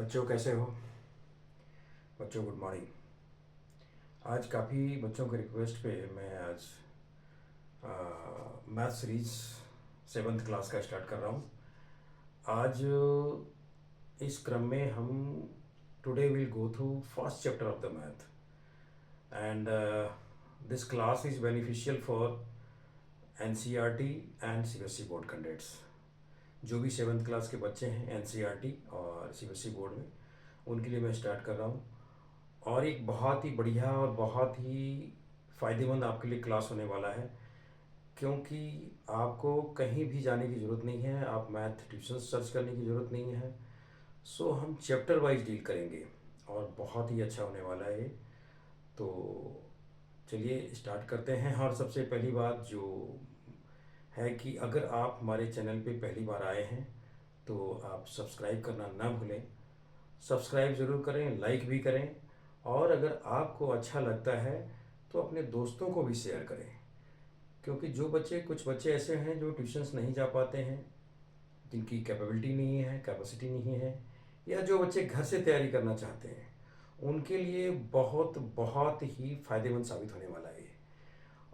बच्चों कैसे हो? बच्चों गुड मॉर्निंग। आज काफ़ी बच्चों के रिक्वेस्ट पे मैं आज मैथ सीरीज 7th क्लास का स्टार्ट कर रहा हूँ। आज इस क्रम में हम today will go through first chapter of the math and this class is beneficial for NCERT and CBSE board candidates. जो भी 7th क्लास के बच्चे हैं एनसीईआरटी और सीबीएसई बोर्ड में, उनके लिए मैं स्टार्ट कर रहा हूँ। और एक बहुत ही बढ़िया और बहुत ही फ़ायदेमंद आपके लिए क्लास होने वाला है, क्योंकि आपको कहीं भी जाने की ज़रूरत नहीं है, आप मैथ ट्यूशन सर्च करने की ज़रूरत नहीं है। सो हम चैप्टर वाइज डील करेंगे और बहुत ही अच्छा होने वाला है ये। तो चलिए स्टार्ट करते हैं। और सबसे पहली बात जो है कि अगर आप हमारे चैनल पे पहली बार आए हैं तो आप सब्सक्राइब करना ना भूलें। सब्सक्राइब ज़रूर करें, लाइक भी करें, और अगर आपको अच्छा लगता है तो अपने दोस्तों को भी शेयर करें, क्योंकि कुछ बच्चे ऐसे हैं जो ट्यूशन्स नहीं जा पाते हैं, जिनकी कैपेबिलिटी नहीं है, कैपेसिटी नहीं है, या जो बच्चे घर से तैयारी करना चाहते हैं, उनके लिए बहुत बहुत ही फ़ायदेमंद साबित होने वाला है ये।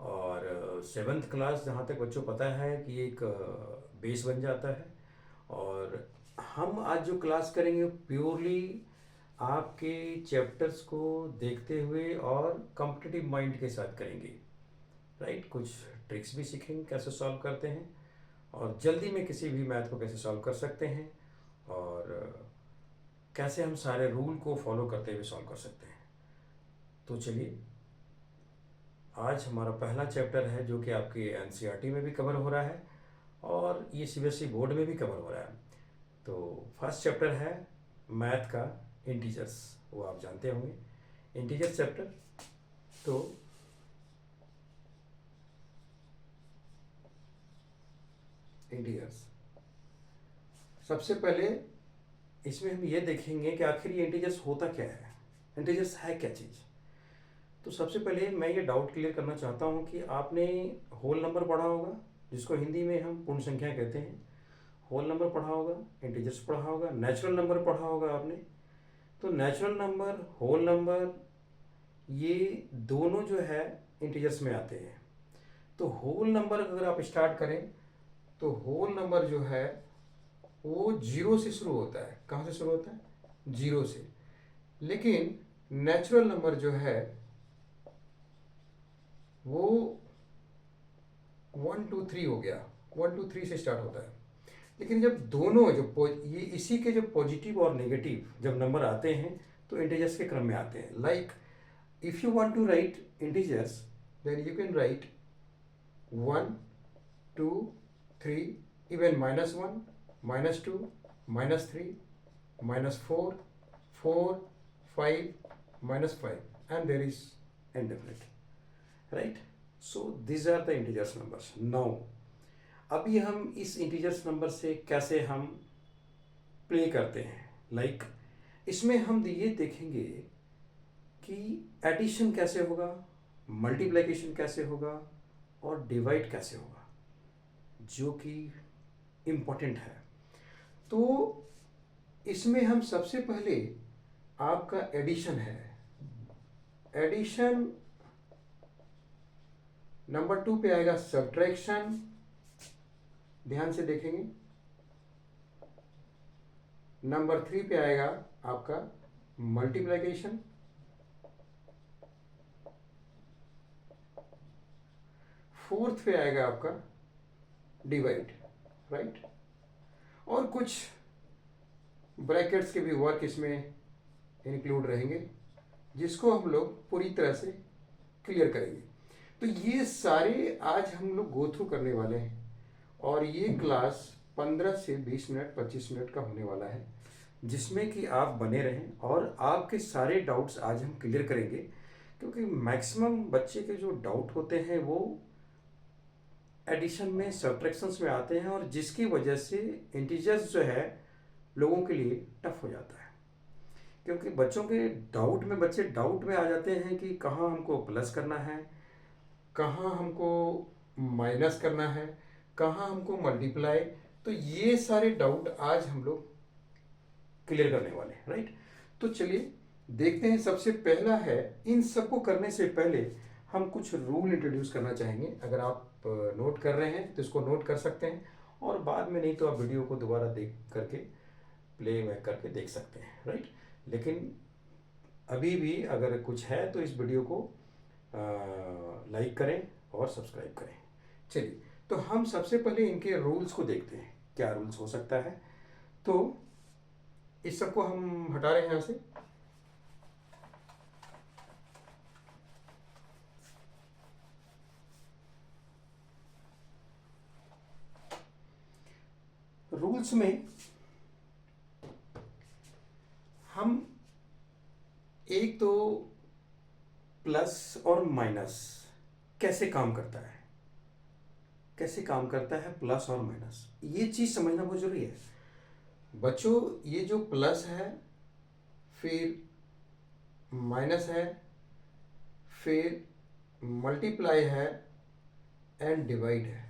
और 7th क्लास जहाँ तक बच्चों पता है कि एक बेस बन जाता है। और हम आज जो क्लास करेंगे प्योरली आपके चैप्टर्स को देखते हुए और कॉम्पिटिटिव माइंड के साथ करेंगे, राइट। कुछ ट्रिक्स भी सीखेंगे कैसे सॉल्व करते हैं, और जल्दी में किसी भी मैथ को कैसे सॉल्व कर सकते हैं, और कैसे हम सारे रूल को फॉलो करते हुए सॉल्व कर सकते हैं। तो चलिए, आज हमारा पहला चैप्टर है जो कि आपके एनसीईआरटी में भी कवर हो रहा है और ये सीबीएसई बोर्ड में भी कवर हो रहा है। तो फर्स्ट चैप्टर है मैथ का इंटीजर्स, वो आप जानते होंगे, इंटीजर्स चैप्टर। तो इंटीजर्स सबसे पहले इसमें हम ये देखेंगे कि आखिर ये इंटीजर्स होता क्या है, इंटीजर्स है क्या चीज़। तो सबसे पहले मैं ये डाउट क्लियर करना चाहता हूँ कि आपने होल नंबर पढ़ा होगा, जिसको हिंदी में हम पूर्ण संख्या कहते हैं। होल नंबर पढ़ा होगा, इंटीजर्स पढ़ा होगा, नेचुरल नंबर पढ़ा होगा आपने। तो नेचुरल नंबर, होल नंबर, ये दोनों जो है इंटीजर्स में आते हैं। तो होल नंबर अगर आप स्टार्ट करें तो होल नंबर जो है वो जीरो से शुरू होता है। कहाँ से शुरू होता है? जीरो से। लेकिन नेचुरल नंबर जो है वो 1 2 3 हो गया, 1 2 3 से स्टार्ट होता है। लेकिन जब दोनों ये इसी के जो पॉजिटिव और नेगेटिव जब नंबर आते हैं तो इंटीजर्स के क्रम में आते हैं। Like if you want to write integers, then you can write 1 2 3, even -1, -2, -3, -4, 4, 5, -5, and there is indefinite, right? So these are the integers numbers. Now अभी हम इस इंटीजर्स नंबर से कैसे हम प्ले करते हैं, लाइक इसमें हम ये देखेंगे कि एडिशन कैसे होगा, मल्टीप्लिकेशन कैसे होगा, और डिवाइड कैसे होगा, जो कि इम्पोर्टेंट है। तो इसमें हम सबसे पहले आपका एडिशन है। एडिशन नंबर 2 पे आएगा सब्ट्रैक्शन, ध्यान से देखेंगे। नंबर 3 पे आएगा आपका मल्टीप्लिकेशन। फोर्थ पे आएगा आपका डिवाइड, राइट। और कुछ ब्रैकेट्स के भी वर्क इसमें इंक्लूड रहेंगे, जिसको हम लोग पूरी तरह से क्लियर करेंगे। तो ये सारे आज हम लोग गो थ्रू करने वाले हैं, और ये क्लास 15 से 20 मिनट 25 मिनट का होने वाला है, जिसमें कि आप बने रहें और आपके सारे डाउट्स आज हम क्लियर करेंगे। क्योंकि मैक्सिमम बच्चे के जो डाउट होते हैं वो एडिशन में, सब्ट्रैक्शंस में आते हैं, और जिसकी वजह से इंटीजर्स जो है लोगों के लिए टफ हो जाता है। क्योंकि बच्चे डाउट में आ जाते हैं कि कहाँ हमको प्लस करना है, कहाँ हमको माइनस करना है, कहाँ हमको मल्टीप्लाई। तो ये सारे डाउट आज हम लोग क्लियर करने वाले, राइट। तो चलिए देखते हैं। सबसे पहला है, इन सबको करने से पहले हम कुछ रूल इंट्रोड्यूस करना चाहेंगे। अगर आप नोट कर रहे हैं तो इसको नोट कर सकते हैं, और बाद में नहीं तो आप वीडियो को दोबारा देख करके प्ले बैक करके देख सकते हैं, राइट। लेकिन अभी भी अगर कुछ है तो इस वीडियो को लाइक करें और सब्सक्राइब करें। चलिए, तो हम सबसे पहले इनके रूल्स को देखते हैं, क्या रूल्स हो सकता है। तो इस सबको हम हटा रहे हैं यहाँ से। रूल्स में हम एक तो प्लस और माइनस कैसे काम करता है, कैसे काम करता है प्लस और माइनस, ये चीज़ समझना बहुत जरूरी है बच्चों। ये जो प्लस है, फिर माइनस है, फिर मल्टीप्लाई है, एंड डिवाइड है,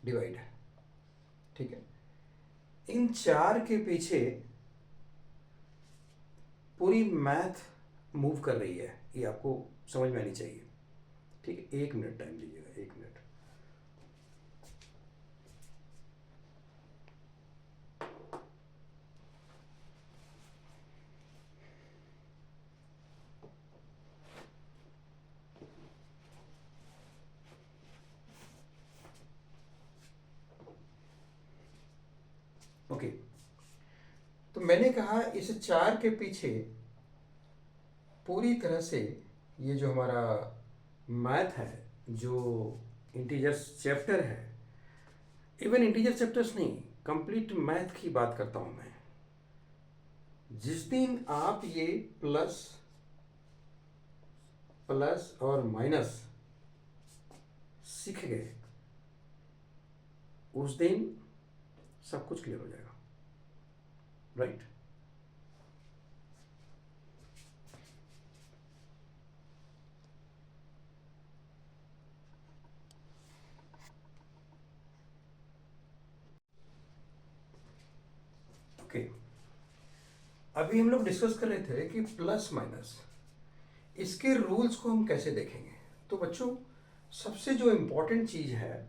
डिवाइड है, ठीक है। इन चार के पीछे पूरी मैथ मूव कर रही है, ये आपको समझ में आनी चाहिए, ठीक है। 1 मिनट टाइम दीजिएगा, 1 मिनट। ओके, तो मैंने कहा इस चार के पीछे पूरी तरह से ये जो हमारा मैथ है, जो इंटीजर्स चैप्टर है, इवन इंटीजर चैप्टर्स नहीं, कंप्लीट मैथ की बात करता हूं मैं। जिस दिन आप ये प्लस प्लस और माइनस सीख गए, उस दिन सब कुछ क्लियर हो जाएगा, राइट। ओके, अभी हम लोग डिस्कस कर रहे थे कि प्लस माइनस, इसके रूल्स को हम कैसे देखेंगे। तो बच्चों, सबसे जो इंपॉर्टेंट चीज है,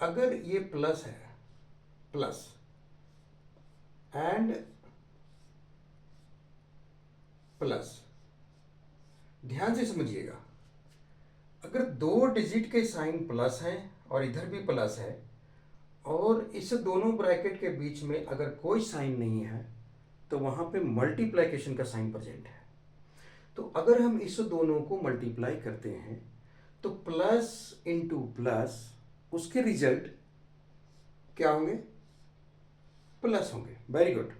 अगर ये प्लस है, प्लस एंड प्लस, ध्यान से समझिएगा, अगर 2 डिजिट के साइन प्लस हैं और इधर भी प्लस है, और इस दोनों ब्रैकेट के बीच में अगर कोई साइन नहीं है, तो वहां पे मल्टीप्लाइकेशन का साइन प्रेजेंट है। तो अगर हम इस दोनों को मल्टीप्लाई करते हैं, तो प्लस इंटू प्लस, उसके रिजल्ट क्या होंगे, प्लस होंगे। वेरी गुड,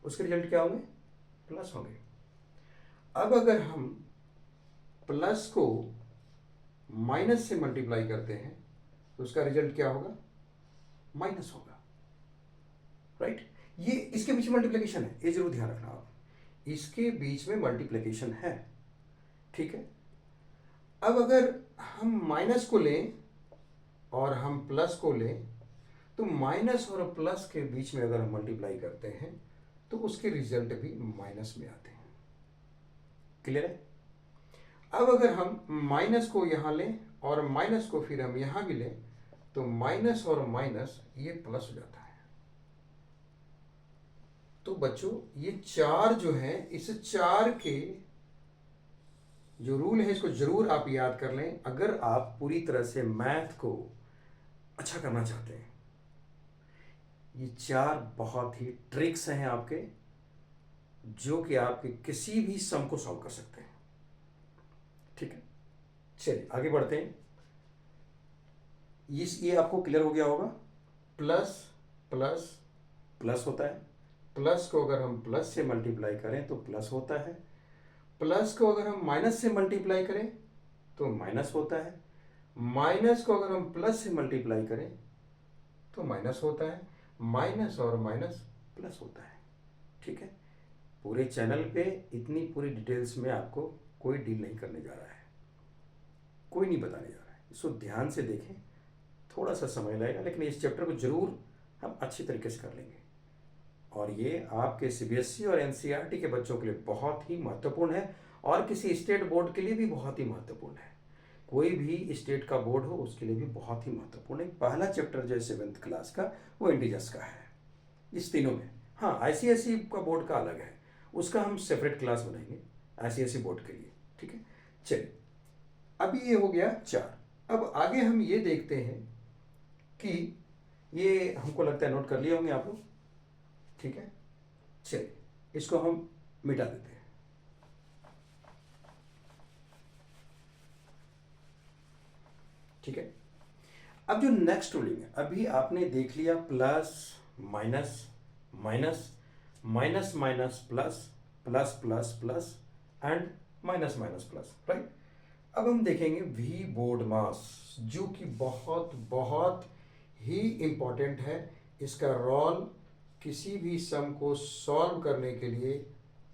उसके रिजल्ट क्या होंगे, प्लस होंगे। अब अगर हम प्लस को माइनस से मल्टीप्लाई करते हैं, तो उसका रिजल्ट क्या होगा, माइनस होगा, राइट। ये इसके बीच में मल्टीप्लिकेशन है, ये जरूर ध्यान रखना आप, इसके बीच में मल्टीप्लिकेशन है, ठीक है। अब अगर हम माइनस को लें और हम प्लस को लें, तो माइनस और प्लस के बीच में अगर हम मल्टीप्लाई करते हैं, तो उसके रिजल्ट भी माइनस में आते हैं। क्लियर है। अब अगर हम माइनस को यहां लें और माइनस को फिर हम यहां भी लें, तो माइनस और माइनस ये प्लस हो जाता है। तो बच्चों, ये चार जो है, इस चार के जो रूल है, इसको जरूर आप याद कर लें अगर आप पूरी तरह से मैथ को अच्छा करना चाहते हैं। ये चार बहुत ही ट्रिक्स हैं आपके, जो कि आपके किसी भी सम को सॉल्व कर सकते हैं, ठीक है। चलिए आगे बढ़ते हैं। ये आपको क्लियर हो गया होगा। प्लस प्लस प्लस होता है, प्लस को अगर हम प्लस से मल्टीप्लाई करें तो प्लस होता है, प्लस को अगर हम माइनस से मल्टीप्लाई करें तो माइनस होता है, माइनस को अगर हम प्लस से मल्टीप्लाई करें तो माइनस होता है, माइनस और माइनस प्लस होता है, ठीक है। पूरे चैनल पे इतनी पूरी डिटेल्स में आपको कोई डील नहीं करने जा रहा है, कोई नहीं बताने जा रहा है। इसको ध्यान से देखें, थोड़ा सा समय लगेगा, लेकिन इस चैप्टर को जरूर हम अच्छी तरीके से कर लेंगे। और ये आपके सीबीएसई और एनसीईआरटी के बच्चों के लिए बहुत ही महत्वपूर्ण है और किसी स्टेट बोर्ड के लिए भी बहुत ही महत्वपूर्ण है। कोई भी स्टेट का बोर्ड हो उसके लिए भी बहुत ही महत्वपूर्ण है। पहला चैप्टर जो है 7th क्लास का वो इंटीजर्स का है इस तीनों में। हाँ, आईसीएसई का बोर्ड का अलग है, उसका हम सेपरेट क्लास बनाएंगे आईसीएसई बोर्ड के लिए। ठीक है, चलिए अभी ये हो गया 4। अब आगे हम ये देखते हैं कि ये हमको लगता है नोट कर लिए होंगे आप लोग। ठीक है, चलिए इसको हम मिटा देते हैं। ठीक है, अब जो नेक्स्ट रूलिंग है, अभी आपने देख लिया plus minus minus minus minus plus plus plus plus and minus minus plus, right. अब हम देखेंगे वी बोर्ड मास, जो कि बहुत बहुत ही इम्पॉर्टेंट है। इसका रोल किसी भी सम को सॉल्व करने के लिए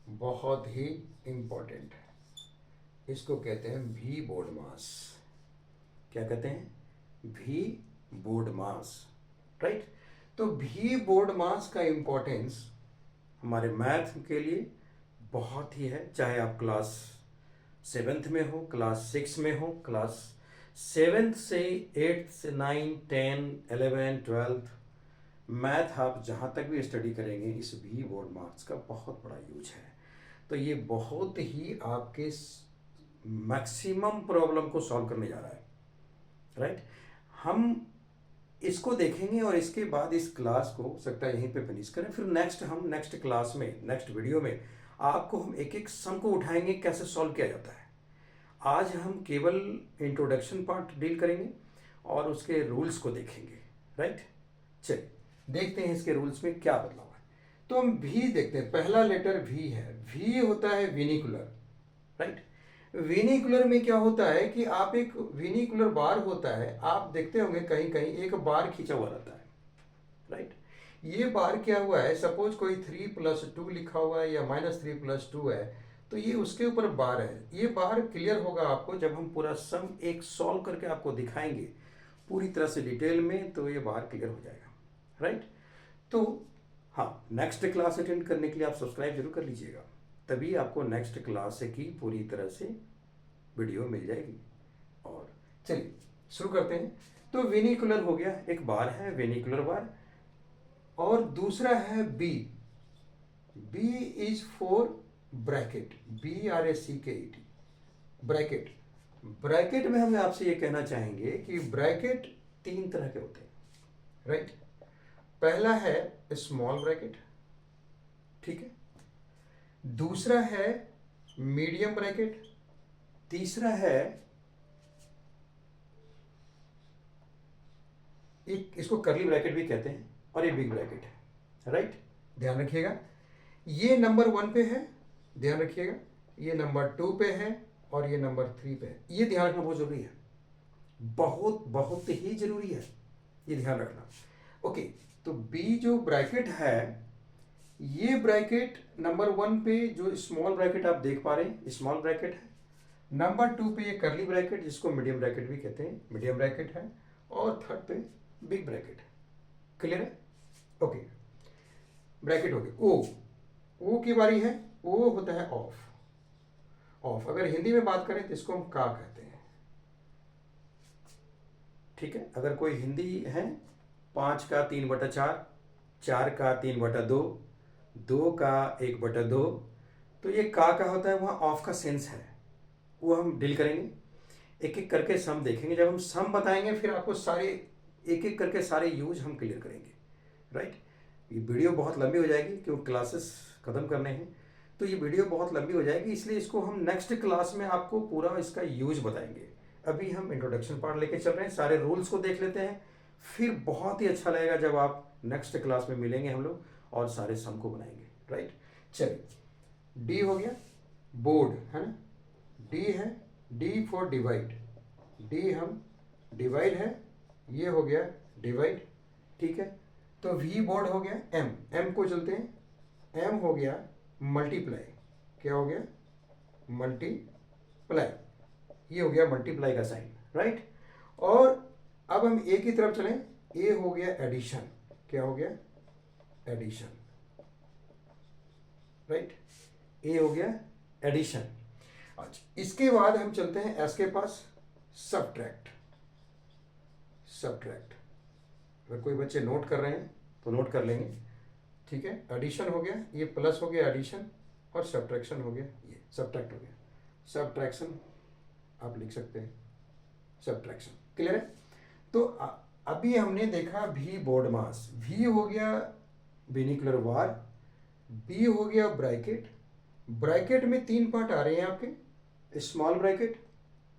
बहुत ही इम्पॉर्टेंट है। इसको कहते हैं वी बोर्ड मास। क्या कहते हैं? V BODMAS, right. तो वी बोर्ड मास का इम्पोर्टेंस हमारे मैथ के लिए बहुत ही है, चाहे आप क्लास 7th में हो, क्लास 6 में हो, क्लास 7th से 8th से 9, 10, 11, 12 मैथ आप जहाँ तक भी स्टडी करेंगे, इस वी बोर्ड मार्क्स का बहुत बड़ा यूज है। तो ये बहुत ही आपके मैक्सिमम प्रॉब्लम को सॉल्व करने जा रहा है, राइट। हम इसको देखेंगे और इसके बाद इस क्लास को हो सकता है यहीं पे फिनिश करें। फिर हम नेक्स्ट क्लास में, नेक्स्ट वीडियो में आपको हम एक एक सम को उठाएंगे, कैसे सॉल्व किया जाता है। आज हम केवल इंट्रोडक्शन पार्ट डील करेंगे और उसके रूल्स को देखेंगे, राइट। चलिए देखते हैं इसके रूल्स में क्या बदलाव है। तो हम भी देखते हैं, पहला लेटर वी है। वी होता है विनिकुलर, राइट। विनिकुलर में क्या होता है कि आप एक विनिकुलर बार होता है, आप देखते होंगे कहीं कहीं एक बार खींचा हुआ रहता है, राइट। ये बार क्या हुआ है, सपोज कोई 3+2 लिखा हुआ है या -3+2 है, तो ये उसके ऊपर बार है। ये बार क्लियर होगा आपको जब हम पूरा सम एक सॉल्व करके आपको दिखाएंगे पूरी तरह से डिटेल में, तो ये बार क्लियर हो जाएगा, राइट। तो हाँ, नेक्स्ट क्लास अटेंड करने के लिए आप सब्सक्राइब जरूर कर लीजिएगा, तभी आपको नेक्स्ट क्लास की पूरी तरह से वीडियो मिल जाएगी। और चलिए शुरू करते हैं। तो विनिकुलर हो गया, एक बार है विनिकुलर बार, और दूसरा है B. B is for bracket, BRACKET, bracket. Bracket में हम आपसे ये कहना चाहेंगे कि ब्रैकेट 3 तरह के होते हैं, राइट। पहला है स्मॉल ब्रैकेट, ठीक है। दूसरा है मीडियम ब्रैकेट, तीसरा है इसको कर्ली ब्रैकेट भी कहते हैं, और ये बिग ब्रैकेट है, राइट। ध्यान रखिएगा, ये नंबर 1 पे है, ध्यान रखिएगा, ये नंबर 2 पे है, और ये नंबर 3 पे है। ये ध्यान रखना बहुत जरूरी है, बहुत बहुत ही जरूरी है, ये ध्यान रखना। ओके, तो बी जो ब्रैकेट है, ये ब्रैकेट नंबर 1 पे जो स्मॉल ब्रैकेट आप देख पा रहे हैं, स्मॉल ब्रैकेट है। नंबर 2 पे ये कर्ली ब्रैकेट, जिसको मीडियम ब्रैकेट भी कहते हैं, मीडियम ब्रैकेट है। और थर्ड पे बिग ब्रैकेट है। क्लियर है? ओके, ब्रैकेट हो गया। ओ की बारी है। ओ होता है ऑफ। ऑफ अगर हिंदी में बात करें तो इसको हम का कहते हैं, ठीक है। अगर कोई हिंदी है, 5 का 3/4, 4 का 3/2, 2 का 1/2, तो ये का होता है, वहाँ ऑफ का सेंस है, वो हम डील करेंगे। एक एक करके सम देखेंगे, जब हम सम बताएंगे फिर आपको सारे एक एक करके सारे यूज हम क्लियर करेंगे, राइट। ये वीडियो बहुत लंबी हो जाएगी क्योंकि क्लासेस ख़त्म करने हैं, तो ये वीडियो बहुत लंबी हो जाएगी, इसलिए इसको हम नेक्स्ट क्लास में आपको पूरा इसका यूज बताएंगे। अभी हम इंट्रोडक्शन पार्ट लेके चल रहे हैं, सारे रूल्स को देख लेते हैं, फिर बहुत ही अच्छा लगेगा जब आप नेक्स्ट क्लास में मिलेंगे हम लोग और सारे सम को बनाएंगे, राइट। चलिए, डी हो गया, बोर्ड है ना, डी है, डी फॉर डिवाइड, डी हम डिवाइड है, ये हो गया डिवाइड, ठीक है। तो वी बोर्ड हो गया, एम को चलते हैं, एम हो गया मल्टीप्लाई, क्या हो गया, मल्टीप्लाई, ये हो गया मल्टीप्लाई का साइन, राइट। और अब हम ए की तरफ चलें, ए हो गया एडिशन, क्या हो गया, एडिशन, राइट। ए हो गया एडिशन। अच्छा, इसके बाद हम चलते हैं एस के पास, सब्ट्रैक्ट। सब्ट्रैक्ट अगर कोई बच्चे नोट कर रहे हैं तो नोट कर लेंगे, ठीक है। एडिशन हो गया, ये प्लस हो गया एडिशन, और सब्ट्रैक्शन हो गया, ये सब्ट्रैक्ट हो गया। सब्ट्रैक्शन आप लिख सकते हैं, सब्ट्रैक्शन। क्लियर है। तो अभी हमने देखा भी बोर्ड मास, भी हो गया बिनिकुलर वार, बी हो गया ब्रैकेट। ब्रैकेट में 3 पार्ट आ रहे हैं आपके, स्मॉल ब्रैकेट,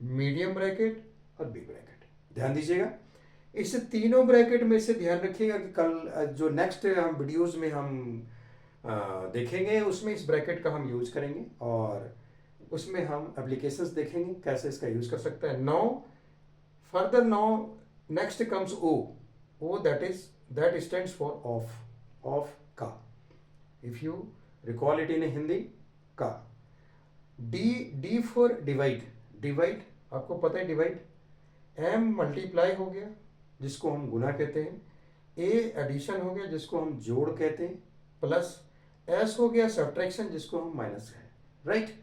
मीडियम ब्रैकेट और बिग ब्रैकेट। ध्यान दीजिएगा, इस तीनों ब्रैकेट में से ध्यान रखिएगा कि कल जो नेक्स्ट हम वीडियोस में हम देखेंगे उसमें इस ब्रैकेट का हम यूज करेंगे, और उसमें हम एप्लीकेशंस देखेंगे कैसे इसका यूज कर सकते हैं। Now further, now next comes O. O that stands for of, of का। If you recall it in Hindi, का। डी फॉर डिवाइड, डिवाइड आपको पता है डिवाइड। एम मल्टीप्लाई हो गया जिसको हम गुना कहते हैं, ए एडिशन हो गया जिसको हम जोड़ कहते हैं, प्लस एस हो गया सब्ट्रैक्शन जिसको हम माइनस कहें, राइट।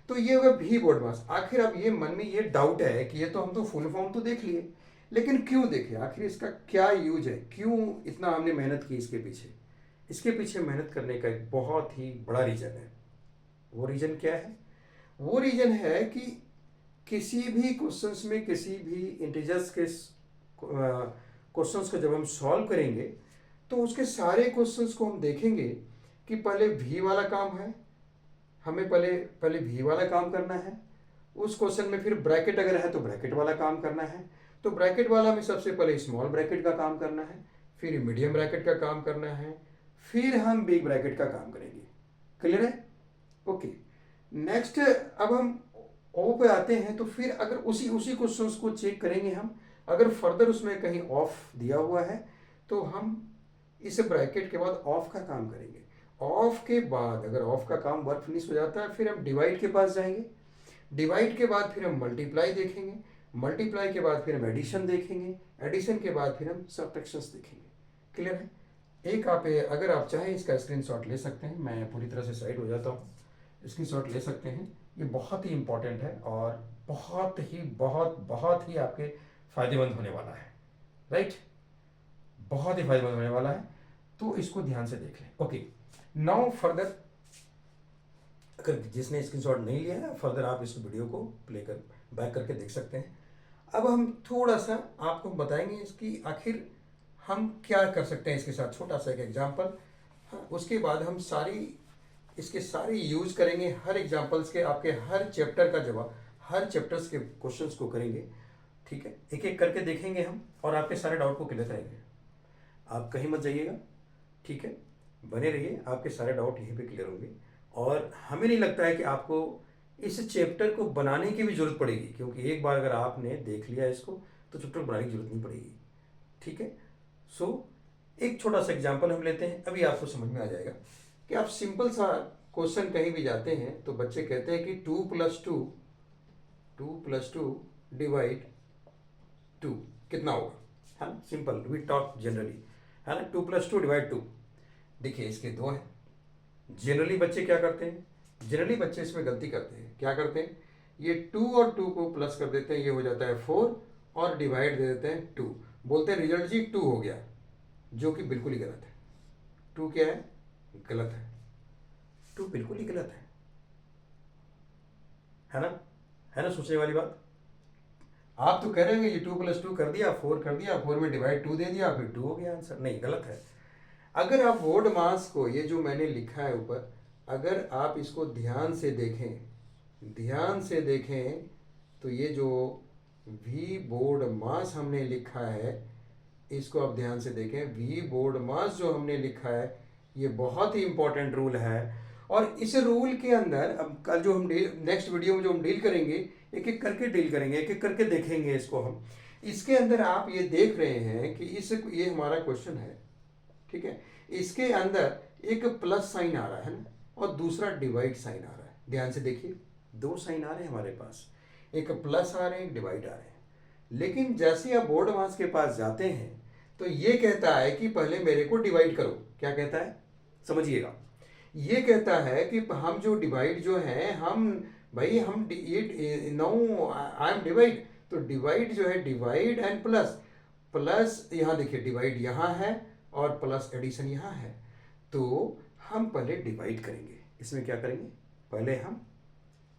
तो ये होगा भी बोर्ड मास। आखिर अब ये मन में ये डाउट है कि ये तो हम तो फुल फॉर्म तो देख लिए, लेकिन क्यों देखे, आखिर इसका क्या यूज है, क्यों इतना हमने मेहनत की इसके पीछे। इसके पीछे मेहनत करने का एक बहुत ही बड़ा रीजन है। वो रीजन क्या है? वो रीजन है कि किसी भी क्वेश्चंस में, किसी भी इंटीजर्स के क्वेश्चंस को जब हम सॉल्व करेंगे तो उसके सारे क्वेश्चंस को हम देखेंगे कि पहले भी वाला काम है, हमें पहले भी वाला काम करना है। उस क्वेश्चन में फिर ब्रैकेट अगर है तो ब्रैकेट वाला काम करना है, तो ब्रैकेट वाला में सबसे पहले स्मॉल ब्रैकेट का काम करना है, फिर मीडियम ब्रैकेट का काम करना है, फिर हम बिग ब्रैकेट का काम करेंगे। क्लियर है? ओके। नेक्स्ट अब हम ओ पे आते हैं, तो फिर अगर उसी क्वेश्चंस को चेक करेंगे हम, अगर फर्दर उसमें कहीं ऑफ दिया हुआ है तो हम इस ब्रैकेट के बाद ऑफ का काम करेंगे। ऑफ के बाद अगर ऑफ का काम वर्क फिनिश हो जाता है फिर हम डिवाइड के पास जाएंगे, डिवाइड के बाद फिर हम मल्टीप्लाई देखेंगे, मल्टीप्लाई के बाद फिर हम एडिशन देखेंगे, एडिशन के बाद फिर हम सब्ट्रैक्शंस देखेंगे। क्लियर है? एक आप अगर आप चाहें इसका स्क्रीनशॉट ले सकते हैं, मैं पूरी तरह से साइड हो जाता हूँ, स्क्रीनशॉट ले सकते हैं। ये बहुत ही इंपॉर्टेंट है और बहुत ही आपके फायदेमंद होने वाला है, राइट। बहुत ही फायदेमंद होने वाला है, तो इसको ध्यान से देख लें। ओके, नाउ फर्दर अगर जिसने स्क्रीनशॉट नहीं लिया है, फर्दर आप इस वीडियो को प्ले कर बैक करके देख सकते हैं। अब हम थोड़ा सा आपको बताएंगे इसकी आखिर हम क्या कर सकते हैं इसके साथ, छोटा सा एक एग्जाम्पल। उसके बाद हम इसके सारे यूज करेंगे, हर एग्जाम्पल्स के, आपके हर चैप्टर का जवाब, हर चैप्टर्स के क्वेश्चंस को करेंगे, ठीक है। एक एक करके देखेंगे हम और आपके सारे डाउट को क्लियर करेंगे। आप कहीं मत जाइएगा, ठीक है, बने रहिए, आपके सारे डाउट यहीं पे क्लियर होंगे। और हमें नहीं लगता है कि आपको इस चैप्टर को बनाने की भी जरूरत पड़ेगी, क्योंकि एक बार अगर आपने देख लिया इसको तो चैप्टर बनाने की जरूरत नहीं पड़ेगी, ठीक है। सो एक छोटा सा एग्जाम्पल हम लेते हैं, अभी आपको समझ में आ जाएगा कि आप सिंपल सा क्वेश्चन कहीं भी जाते हैं तो बच्चे कहते हैं कि 2+2 डिवाइड 2 कितना होगा, है ना। सिंपल, वी टॉक जनरली, है ना। 2+2 डिवाइड 2, देखिए इसके 2 हैं। जनरली बच्चे क्या करते हैं, जनरली बच्चे इसमें गलती करते हैं, क्या करते हैं, ये 2 और 2 को प्लस कर देते हैं, ये हो जाता है 4 और डिवाइड दे देते हैं 2, बोलते हैं रिजल्ट जी 2 हो गया, जो कि बिल्कुल ही गलत है। 2 क्या है? गलत है। 2 बिल्कुल ही गलत है ना, है ना। सोचने वाली बात। आप तो कह रहे हैं ये 2+2 कर दिया, 4 कर दिया, 4 में डिवाइड 2 दे दिया, फिर 2 हो गया आंसर। नहीं, गलत है। अगर आप बोर्ड मास को, ये जो मैंने लिखा है ऊपर, अगर आप इसको ध्यान से देखें तो ये जो वी बोर्ड मास हमने लिखा है, इसको आप ध्यान से देखें। वी बोर्ड मास जो हमने लिखा है ये बहुत ही इंपॉर्टेंट रूल है, और इस रूल के अंदर अब कल जो हम नेक्स्ट वीडियो में जो हम डील करेंगे, एक एक करके डील करेंगे, एक एक करके देखेंगे इसको हम। इसके अंदर आप ये देख रहे हैं कि ये हमारा क्वेश्चन है, ठीक है। इसके अंदर एक प्लस साइन आ रहा है ना, और दूसरा डिवाइड साइन आ रहा है। ध्यान से देखिए, 2 साइन आ रहे हैं हमारे पास, एक प्लस आ रहे हैं, एक डिवाइड आ रहे हैं। लेकिन जैसे आप बोर्ड मास के पास जाते हैं तो ये कहता है कि पहले मेरे को डिवाइड करो। क्या कहता है? समझिएगा, ये कहता है कि हम जो डिवाइड जो है हम भाई हम ये नो आई एम डिवाइड, तो डिवाइड जो है डिवाइड एंड प्लस, प्लस यहाँ देखिए डिवाइड यहाँ है और प्लस एडिशन यहाँ है। तो हम पहले डिवाइड करेंगे, इसमें क्या करेंगे, पहले हम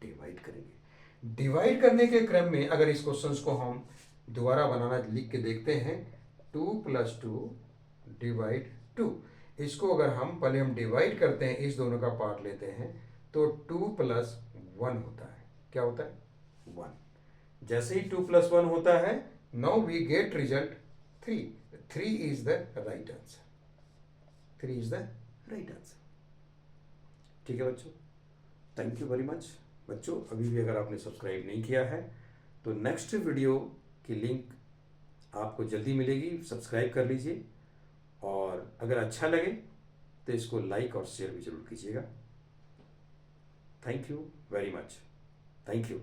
डिवाइड करेंगे। डिवाइड करने के क्रम में अगर इस क्वेश्चंस को हम दोबारा बनाना लिख के देखते हैं, 2 + 2 डिवाइड 2, इसको अगर हम पहले हम डिवाइड करते हैं, इस दोनों का पार्ट लेते हैं, तो 2 + 1 होता है। क्या होता है? 1। जैसे ही 2 + 1 होता है, now we get result 3। 3 is the right answer. 3 is the right answer. ठीक है बच्चों, थैंक यू वेरी मच। बच्चों अभी भी अगर आपने सब्सक्राइब नहीं किया है तो नेक्स्ट वीडियो की लिंक आपको जल्दी मिलेगी, सब्सक्राइब कर लीजिए। और अगर अच्छा लगे तो इसको लाइक और शेयर भी जरूर कीजिएगा। Thank you very much. Thank you.